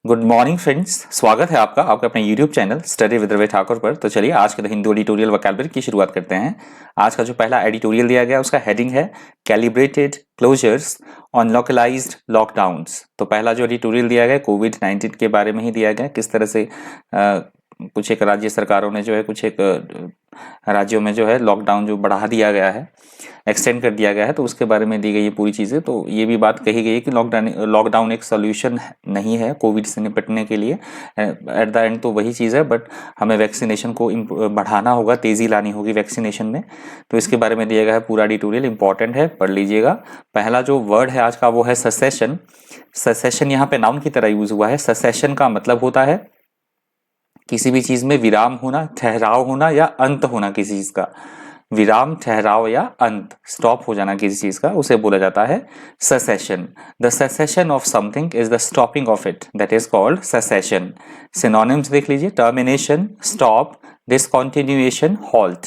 Good morning friends, स्वागत है आपका अपने YouTube channel study with Ravi Thakur पर। तो चलिए आज के द हिंदू एडिटोरियल वोकैबुलरी की शुरुआत करते हैं। आज का जो पहला एडिटोरियल दिया गया उसका हेडिंग है calibrated closures on localised lockdowns. तो पहला जो एडिटोरियल दिया गया कोविड-19 के बारे में ही दिया गया, किस तरह से कुछ एक राज्य सरकारों ने जो है कुछ एक राज्यों में जो है लॉकडाउन जो बढ़ा दिया गया है, एक्सटेंड कर दिया गया है, तो उसके बारे में दी गई ये पूरी चीज़ें। तो ये भी बात कही गई है कि लॉकडाउन एक सोल्यूशन नहीं है कोविड से निपटने के लिए। एट द एंड तो वही चीज़ है, बट हमें वैक्सीनेशन को बढ़ाना होगा, तेज़ी लानी होगी वैक्सीनेशन में। तो इसके बारे में दिया गया है पूरा एडिटोरियल, इंपॉर्टेंट है, पढ़ लीजिएगा। पहला जो वर्ड है आज का वो है सेसेशन। सेसेशन यहाँ पे नाउन की तरह यूज हुआ है। सेसेशन का मतलब होता है किसी भी चीज में विराम होना, ठहराव होना या अंत होना किसी चीज का। विराम, ठहराव या अंत, स्टॉप हो जाना किसी चीज का, उसे बोला जाता है cessation. The cessation of something is the stopping of it, that is called cessation. Synonyms देख लीजिए, termination, stop, discontinuation, halt.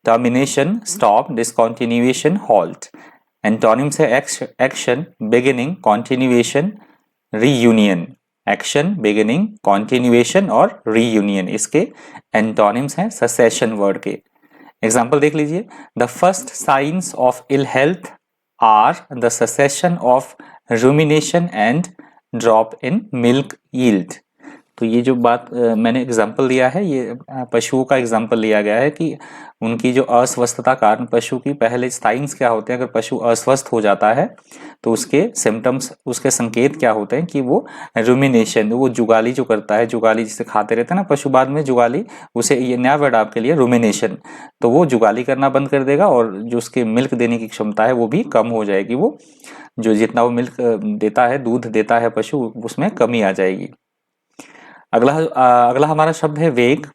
Termination, stop, discontinuation, halt. Antonyms है action, beginning, continuation, reunion. Action, beginning, continuation और reunion इसके antonyms हैं cessation word के। Example देख लीजिए, the first signs of ill health are the cessation of rumination and drop in milk yield. तो ये जो बात मैंने एग्जाम्पल दिया है, ये पशुओं का एग्जाम्पल लिया गया है कि उनकी जो अस्वस्थता कारण पशु की पहले साइंस क्या होते हैं। अगर पशु अस्वस्थ हो जाता है तो उसके सिम्टम्स, उसके संकेत क्या होते हैं कि वो रूमिनेशन, वो जुगाली जो करता है, जुगाली जिसे खाते रहते हैं ना पशु बाद में, जुगाली, उसे ये नया वर्ड आपके लिए रूमिनेशन। तो वो जुगाली करना बंद कर देगा और जो उसके मिल्क देने की क्षमता है वो भी कम हो जाएगी। वो जो जितना वो मिल्क देता है, दूध देता है पशु, उसमें कमी आ जाएगी। अगला हमारा शब्द है वेग।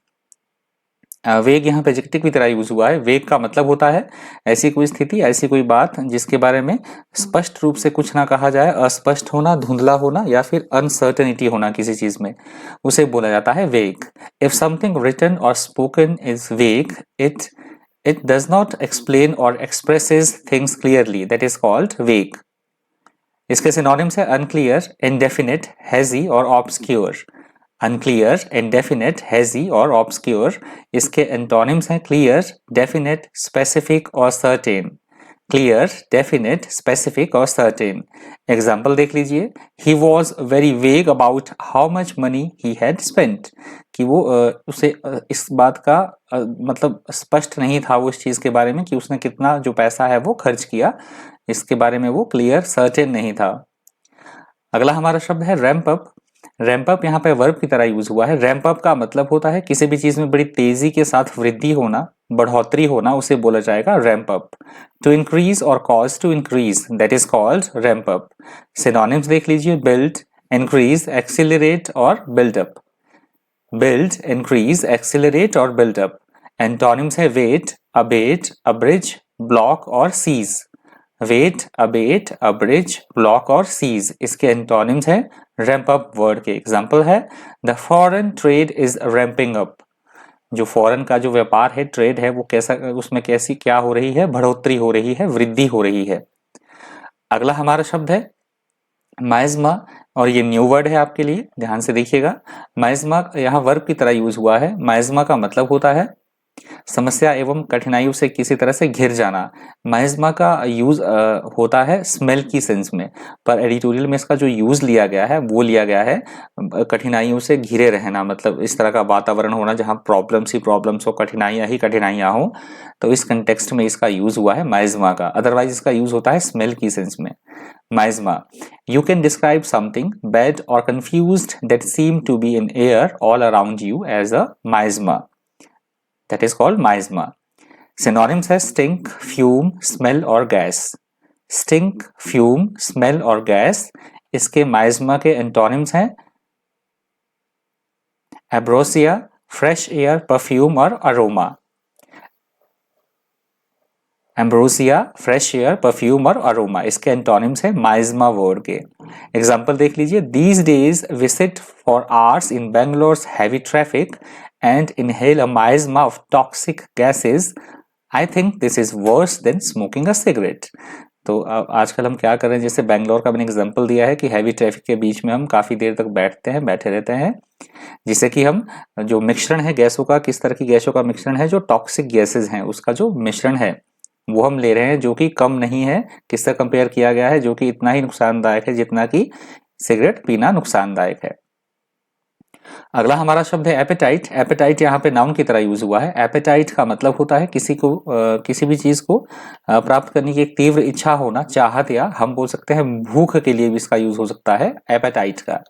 वेग यहाँ पे एडजेक्टिव की तरह यूज हुआ है। वेग का मतलब होता है ऐसी कोई स्थिति, ऐसी कोई बात जिसके बारे में स्पष्ट रूप से कुछ ना कहा जाए, अस्पष्ट होना, धुंधला होना या फिर अनसर्टेनिटी होना किसी चीज में, उसे बोला जाता है vague. If something written or spoken is vague, it does not explain or expresses things clearly, that is called vague. इसके सिनोनिम्स है अनक्लियर, इनडेफिनिट, हेजी और ऑब्सक्योर। अनक्लियर, इनडेफिनिट, हेजी और ऑब्सक्योर इसके एंटोनिम्स हैं क्लियर, डेफिनेट, स्पेसिफिक और certain. Clear, definite, specific और certain. Example देख लीजिए, he was very vague about how much money he had spent. कि वो उसे इस बात का मतलब स्पष्ट नहीं था वो इस चीज के बारे में कि उसने कितना जो पैसा है वो खर्च किया, इसके बारे में वो क्लियर, सर्टेन नहीं था। अगला हमारा शब्द है रैंप अप। रैंप अप यहाँ पे वर्ब की तरह यूज हुआ है। रैंप अप का मतलब होता है किसी भी चीज में बड़ी तेजी के साथ वृद्धि होना, बढ़ोतरी होना, उसे बोला जाएगा ramp up. To increase or cause to increase, that is called ramp up. Synonyms देख लीजिए, बिल्ड, इंक्रीज, एक्सिलरेट और build up. Build, increase, accelerate और बिल्ड अप। एंटोनिम्स है वेट, अबेट, अब्रिज, ब्लॉक और cease. Wait, abate, abridge, block और cease इसके antonyms हैं ramp up word के। एग्जांपल है the foreign trade is ramping up. जो फॉरेन का जो व्यापार है, ट्रेड है, वो कैसा, उसमें कैसी क्या हो रही है, बढ़ोतरी हो रही है, वृद्धि हो रही है। अगला हमारा शब्द है माइज्मा, और ये न्यू वर्ड है आपके लिए, ध्यान से देखिएगा। माइज्मा यहाँ वर्ब की तरह यूज हुआ है। माइज्मा का मतलब होता है समस्या एवं कठिनाइयों से किसी तरह से घिर जाना। माइज्मा का यूज होता है स्मेल की सेंस में, पर एडिटोरियल में इसका जो यूज लिया गया है वो लिया गया है कठिनाइयों से घिरे रहना, मतलब इस तरह का वातावरण होना जहां प्रॉब्लम्स ही प्रॉब्लम्स हो, कठिनाइयां ही कठिनाइयां हो। तो इस कंटेक्स्ट में इसका यूज हुआ है माइज्मा का। अदरवाइज इसका यूज होता है स्मेल की सेंस में। माइज्मा, you can describe something bad or confused that seem to be in air all around you as a miasma. That is called miasma. Synonyms है stink, fume, smell और gas. Stink, fume, smell और gas इसके miasma के antonyms हैं ambrosia, fresh air, perfume और aroma. Ambrosia, fresh air, perfume और aroma इसके antonyms है माइज्मा वर्ड के। एग्जाम्पल देख लीजिए, these days we sit for hours in Bangalore heavy traffic and inhale a miasma of toxic gases. I think this is worse than smoking a cigarette. तो आजकल हम क्या कर रहे हैं, जैसे बेंगलोर का मैंने एग्जांपल दिया है कि हैवी ट्रैफिक के बीच में हम काफ़ी देर तक बैठे रहते हैं, जिससे कि हम जो मिश्रण है गैसों का, किस तरह की गैसों का मिश्रण है, जो टॉक्सिक गैसेज हैं उसका जो मिश्रण है वो हम ले रहे हैं, जो कि कम नहीं है। किससे कंपेयर किया गया है? जो कि इतना ही नुकसानदायक है जितना कि सिगरेट पीना नुकसानदायक है। अगला हमारा शब्द है एपेटाइट। एपेटाइट यहाँ पे नाउन की तरह यूज हुआ है। एपेटाइट का मतलब होता है किसी भी चीज को प्राप्त करने की एक तीव्र इच्छा होना, चाहत, या हम बोल सकते हैं भूख के लिए भी इसका यूज हो सकता है एपेटाइट का।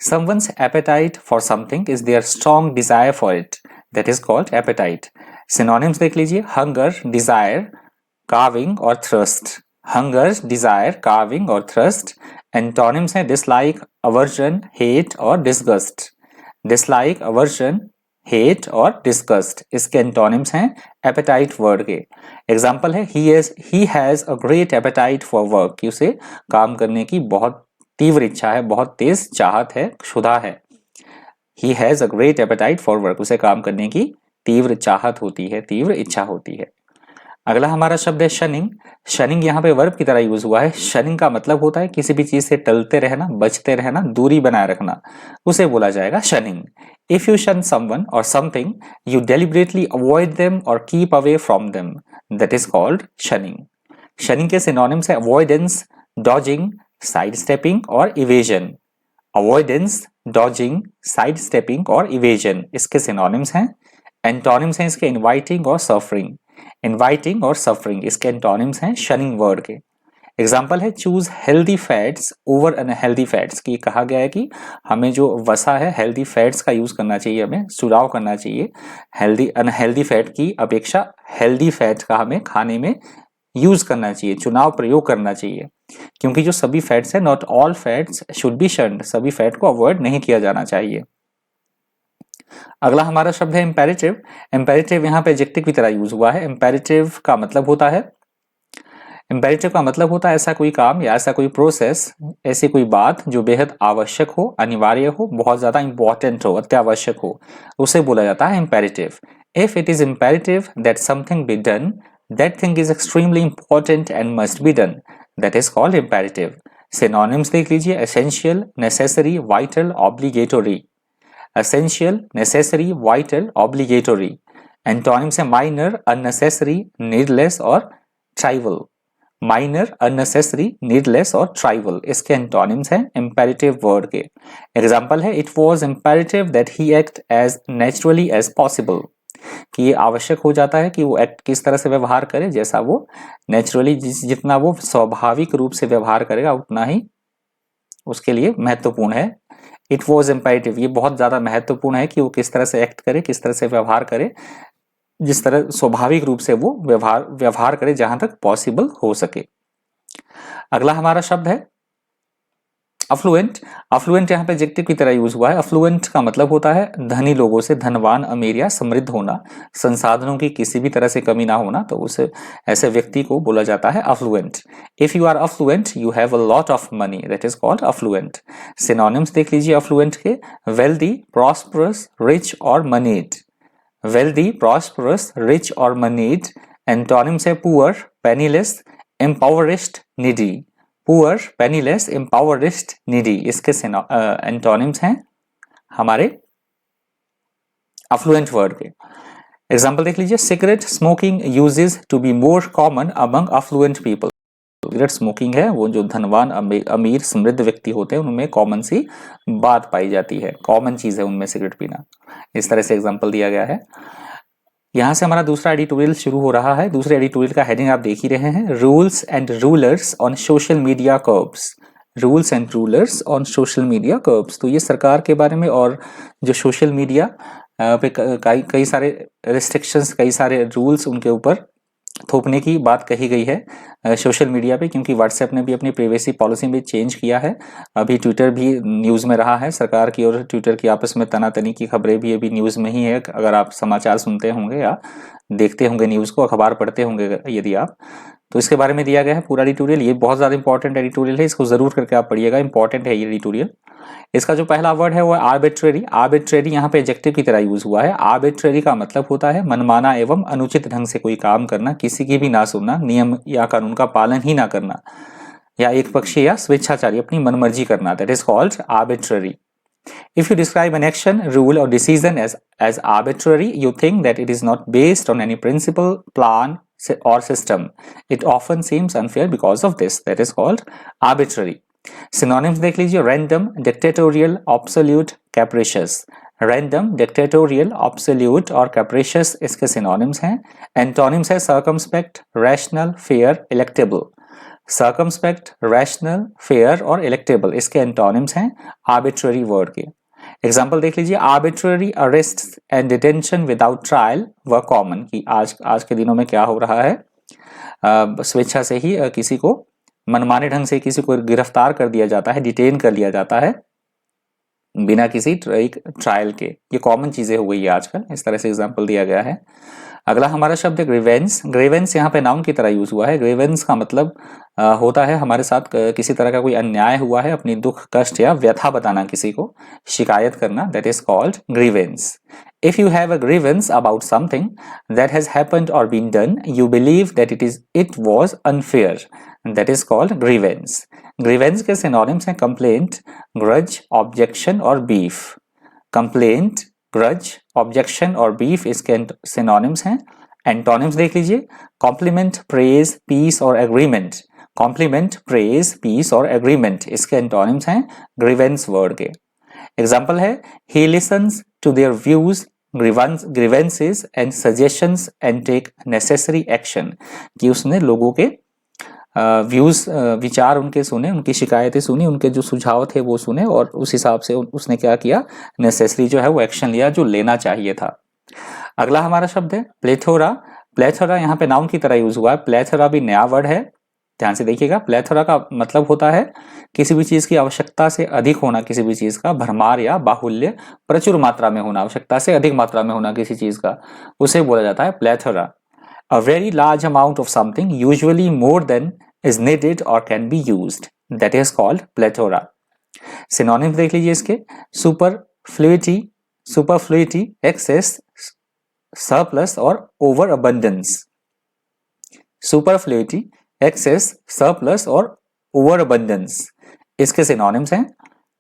Someone's appetite for something is their strong desire for it. That is called appetite. Synonyms देख लीजिए, hunger, desire, carving और thirst. Hunger, desire, carving और thirst. Antonyms है dislike, aversion, hate और disgust. Dislike, aversion, hate और disgust. इसके antonyms हैं appetite word के. Example है he has a great appetite for work. कि उसे काम करने की बहुत तीव्र इच्छा है, बहुत तेज चाहत है, क्षुधा है। He has a great appetite for work. उसे काम करने की तीव्र चाहत होती है, तीव्र इच्छा होती है। अगला हमारा शब्द है शनिंग। शनिंग यहाँ पे वर्ब की तरह यूज हुआ है। शनिंग का मतलब होता है किसी भी चीज से टलते रहना, बचते रहना, दूरी बनाए रखना, उसे बोला जाएगा शनिंग। If you shun someone or something, you deliberately avoid them or keep away from them. That is called shunning. शनिंग के सिनोनिम्स है अवॉइडेंस, डॉजिंग, साइड स्टेपिंग और evasion. Avoidance, dodging, side stepping और इवेजन इसके सिनोनिम्स हैं। Antonyms हैं इसके inviting और suffering. Inviting और सफरिंग इसके एंटोनिम्स हैं शनिंग वर्ड के। एग्जाम्पल है choose healthy fats over unhealthy fats, की कहा गया है कि हमें जो वसा है हेल्दी फैट्स का यूज करना चाहिए, हमें चुनाव करना चाहिए हेल्दी अनहेल्दी फैट की अपेक्षा हेल्दी फैट का हमें खाने में यूज करना चाहिए, चुनाव प्रयोग करना चाहिए, क्योंकि जो सभी फैट्स है, not all fats should be shunned, सभी फैट को अवॉइड नहीं किया जाना चाहिए। अगला हमारा शब्द है इंपेरेटिव। इंपेरेटिव यहाँ पे एडजेक्टिव की तरह यूज हुआ है। इंपेरेटिव का मतलब होता है ऐसा कोई काम या ऐसा कोई प्रोसेस, ऐसी कोई बात जो बेहद आवश्यक हो, अनिवार्य हो, बहुत ज्यादा इंपॉर्टेंट हो, अत्यावश्यक हो, उसे बोला जाता है imperative. If it is imperative that something be done, that thing is extremely important and must be done. That is called imperative. Synonyms देख लीजिए essential, necessary, vital, obligatory. Essential, necessary, vital, obligatory. Antonyms है minor, unnecessary, needless और trivial. Minor, unnecessary, needless और trivial इसके antonyms हैं imperative word के। Example है it was imperative that he act as naturally as possible. कि ये आवश्यक हो जाता है कि वो एक्ट किस तरह से व्यवहार करे, जैसा वो नेचुरली, जितना वो स्वाभाविक रूप से व्यवहार करेगा उतना ही उसके लिए महत्वपूर्ण है। इट वॉज इम्पेरेटिव, ये बहुत ज्यादा महत्वपूर्ण है कि वो किस तरह से एक्ट करे, किस तरह से व्यवहार करे, जिस तरह स्वाभाविक रूप से वो व्यवहार करे जहां तक पॉसिबल हो सके। अगला हमारा शब्द है अफ्लुएंट। अफ्लुएंट यहाँ पे एडजेक्टिव की तरह यूज हुआ है। अफ्लुएंट का मतलब होता है धनी लोगों से, धनवान, अमीर या समृद्ध होना, संसाधनों की किसी भी तरह से कमी ना होना, तो उसे ऐसे व्यक्ति को बोला जाता है affluent. If you are affluent you have a lot of money, that is called affluent. Synonyms देख लीजिए अफ्लुएंट के वेल्दी, प्रॉस्परस, रिच और मनीड। वेल्दी, प्रॉस्परस, रिच और मनीड। एंटोनिम्स है poor, penniless, impoverished, needy. Poor, penniless, impoverished, needy इसके antonyms हैं हमारे affluent word के। एग्जांपल देख लीजिए cigarette smoking used to be more common among affluent people. Cigarette smoking है वो जो धनवान, अमीर, समृद्ध व्यक्ति होते हैं उनमें कॉमन सी बात पाई जाती है, कॉमन चीज है उनमें सिगरेट पीना। इस तरह से एग्जाम्पल दिया गया है। यहाँ से हमारा दूसरा एडिटोरियल शुरू हो रहा है। दूसरे एडिटोरियल का हेडिंग आप देख ही रहे हैं, rules and rulers on social media curbs. Rules and rulers on social media curbs, तो ये सरकार के बारे में और जो सोशल मीडिया पे कई सारे रिस्ट्रिक्शंस, कई सारे रूल्स उनके ऊपर थोपने की बात कही गई है सोशल मीडिया पे, क्योंकि व्हाट्सएप ने भी अपनी प्राइवेसी पॉलिसी में चेंज किया है। अभी ट्विटर भी न्यूज़ में रहा है, सरकार की और ट्विटर की आपस में तनातनी की खबरें भी अभी न्यूज़ में ही है। अगर आप समाचार सुनते होंगे या देखते होंगे न्यूज़ को, अखबार पढ़ते होंगे यदि आप, तो इसके बारे में दिया गया है पूरा एडिटोरियल। ये बहुत ज़्यादा इंपॉर्टेंट एडिटोरियल है, इसको ज़रूर करके आप पढ़िएगा, इंपॉर्टेंट है ये एडिटोरियल। इसका जो पहला वर्ड है वो आर्बिट्रेरी। आर्बिट्रेरी यहाँ पे एडजेक्टिव की तरह यूज हुआ है। आर्बिट्रेरी का मतलब होता है मनमाना एवं अनुचित ढंग से कोई काम करना, किसी की भी ना सुनना, नियम या कानून का पालन ही ना करना, या एक पक्षीय या स्वेच्छाचारी अपनी मनमर्जी करना, that is called arbitrary. If you describe an action, rule or decision as arbitrary, you think that it is not based on any principle, plan or system. It often seems unfair because of this. That is called arbitrary. Synonyms देख लीजिए, random, dictatorial, absolute, capricious. Random, dictatorial, absolute और capricious इसके synonyms हैं। Antonyms है circumspect, rational, fair, electable. Circumspect, rational, fair और electable इसके antonyms हैं arbitrary word के। एग्जांपल देख लीजिए, arbitrary arrest and detention without trial व कॉमन, कि आज के दिनों में क्या हो रहा है, स्वेच्छा से ही किसी को मनमाने ढंग से किसी को गिरफ्तार कर दिया जाता है, डिटेन कर लिया जाता है बिना किसी ट्रायल के। ये कॉमन चीजें हो गई है आजकल, इस तरह से एग्जांपल दिया गया है। अगला हमारा शब्द है ग्रीवेंस। ग्रीवेंस यहाँ पे नाउन की तरह यूज हुआ है। ग्रीवेंस का मतलब होता है हमारे साथ किसी तरह का कोई अन्याय हुआ है, अपनी दुख कष्ट या व्यथा बताना, किसी को शिकायत करना, that is called grievance. If you have a grievance about something that has happened or been done, you believe that it was unfair, that is called grievance. Grievance के synonyms हैं complaint, grudge, objection और beef. Complaint, grudge, objection और beef इसके synonyms हैं। Antonyms देख लीजिए, compliment, praise, peace और agreement. Compliment, praise, peace और agreement इसके antonyms हैं grievance word के। Example है, he listens to their views, grievances and suggestions and take necessary action, कि उसने लोगों के व्यूज विचार उनके सुने, उनकी शिकायतें सुनी, उनके जो सुझाव थे वो सुने और उस हिसाब से उसने क्या किया, नेसेसरी जो है वो एक्शन लिया जो लेना चाहिए था। अगला हमारा शब्द है प्लेथोरा। प्लेथोरा यहाँ पे नाउन की तरह यूज हुआ है। प्लेथोरा भी नया वर्ड है, ध्यान से देखिएगा। प्लेथोरा का मतलब होता है किसी भी चीज की आवश्यकता से अधिक होना, किसी भी चीज का भरमार या बाहुल्य, प्रचुर मात्रा में होना, आवश्यकता से अधिक मात्रा में होना किसी चीज का, उसे बोला जाता है plethora. A very large amount of something, usually more than is needed or can be used, that is called plethora. Synonyms देख लीजिए इसके, superfluity, excess, surplus और overabundance. Superfluity, excess, surplus और overabundance इसके synonyms हैं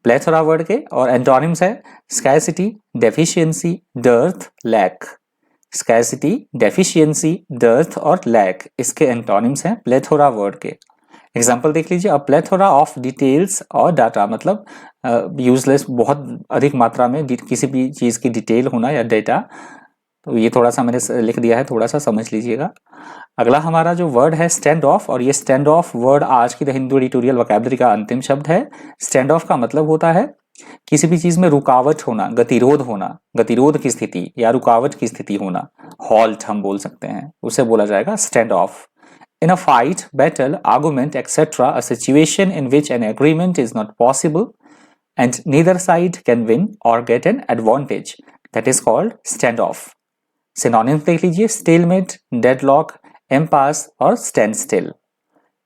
plethora वर्ड के। और antonyms है scarcity, deficiency, dearth, lack. Scarcity, deficiency, dearth और lack इसके एंटोनिम्स हैं प्लेथोरा वर्ड के। एग्जाम्पल देख लीजिए, अ प्लेथोरा ऑफ डिटेल्स और डाटा, मतलब यूजलेस, बहुत अधिक मात्रा में किसी भी चीज की डिटेल होना या डेटा। तो ये थोड़ा सा मैंने लिख दिया है, थोड़ा सा समझ लीजिएगा। अगला हमारा जो वर्ड है स्टैंड ऑफ, और ये स्टैंड ऑफ वर्ड आज की द हिंदू एडिटोरियल वोकैबुलरी का अंतिम शब्द है। स्टैंड ऑफ का मतलब होता है किसी भी चीज में रुकावट होना, गतिरोध होना, गतिरोध की स्थिति या रुकावट की स्थिति होना, हॉल्ट हम बोल सकते हैं, उसे बोला जाएगा stand off. In a fight, battle, argument etcetera, a situation in which an agreement is not possible and neither side can win or get an advantage, that is called stand off. Synonyms देख लीजिए, stalemate, deadlock, impasse और stand still.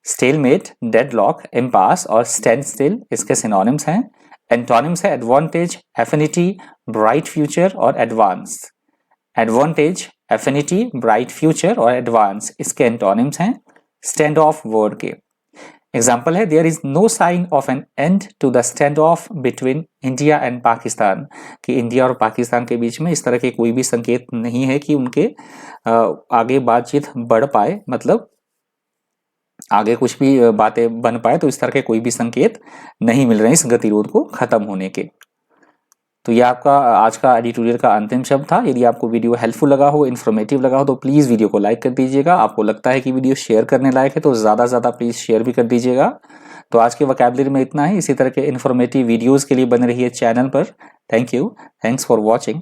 Stalemate, deadlock, impasse और stand still इसके synonyms हैं। Antonyms है advantage, affinity, bright future और advance. Advantage, affinity, bright future और advance इसके एंटोनिम्स हैं स्टैंड ऑफ वर्ड के। एग्जाम्पल है, there is no sign of an end to the stand off between India and Pakistan, कि India और पाकिस्तान के बीच में इस तरह के कोई भी संकेत नहीं है कि उनके आगे बातचीत बढ़ पाए, मतलब आगे कुछ भी बातें बन पाए, तो इस तरह के कोई भी संकेत नहीं मिल रहे हैं इस गतिरोध को खत्म होने के। तो ये आपका आज का एडिटोरियल का अंतिम शब्द था। यदि आपको वीडियो हेल्पफुल लगा हो, इन्फॉर्मेटिव लगा हो, तो प्लीज़ वीडियो को लाइक कर दीजिएगा। आपको लगता है कि वीडियो शेयर करने लायक है तो ज़्यादा से ज़्यादा प्लीज़ शेयर भी कर दीजिएगा। तो आज के वोकैबुलरी में इतना ही। इसी तरह के इन्फॉर्मेटिव वीडियोज़ के लिए बने रहिए चैनल पर। Thank you, thanks for watching.